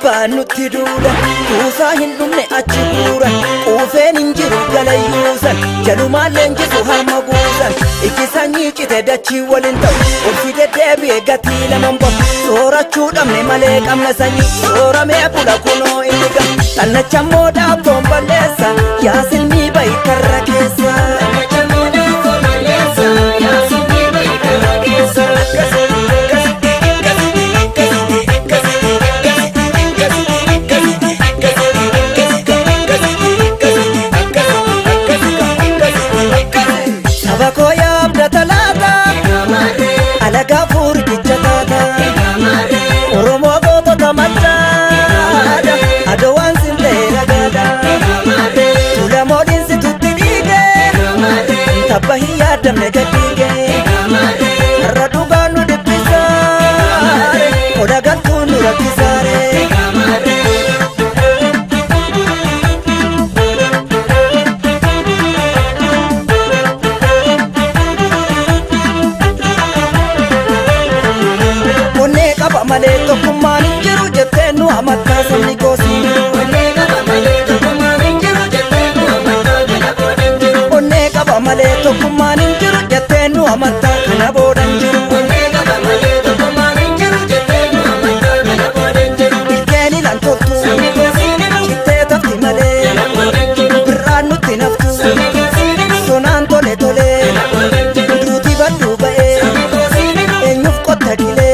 kibbaan nutti duula kuusaa hin dhumne achi guura quufeen hin jiru galayyuusan jalumaan leenjisu harma guusan iki sanyii cite dachii waliin ta'u ulfi deddeebi'e gatii laman bahu soorachuu dhabne malee qabna sanyii sooramee bula kunoo inni gam xannachammoo dhaabtoon balleessa yaa silmii ba'i karra keessa alaga furi bichata oromo goto tamata ado wansi ndera gada tula modin si tutti dige tabahiya damne gadige radu ganu de pisare oda gatunu rakisare male tokkummaan hin jiru jettee nu amantaa sabni goosii onnee qaba malee tokkummaan hin jiru jettee nu amantaa kana boodan jiru onnee qaba malee tokkummaan hin jiru jettee nu amantaa kana boodan jiru onnee qaba malee tokkummaan hin jiru jettee nu amantaa kana boodan jiru ilkeen ilan toltu sabni goosii cittee tafti malee kana boodan jiru birraan nutti naftu sabni goosii sonaan tole tole duuti baddu ba'ee eenyuuf qotta dilee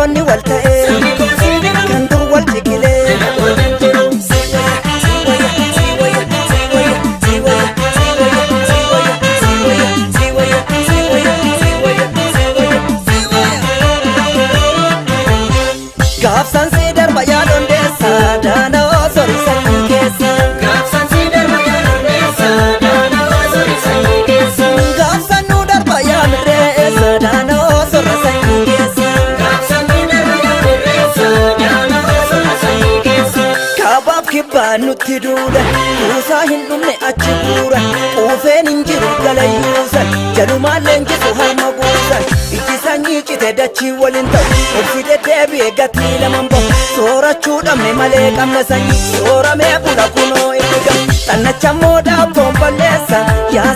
ni walta'e kan dur wal jigile gaafsan si darba yaadon deessa daana osori sanyii keessa gaafsan si darba yaadon deessa daana osori sanyii keessa gaafsan nu darba yaadon deessa daana osori sanyii keessa kibbaan nutti duula kuusaa hin dhumne achi guura quufeen hin jiru galayyuusan jalumaan leenjisu harma guusan iji sanyii cite dachii waliin ta'u ulfi deddeebi'e gatii laman bahu soorachuu dhabne malee qabna sanyii sooramee bula kunoo inni gam xannachammoo dhaabtoon balleessa yaa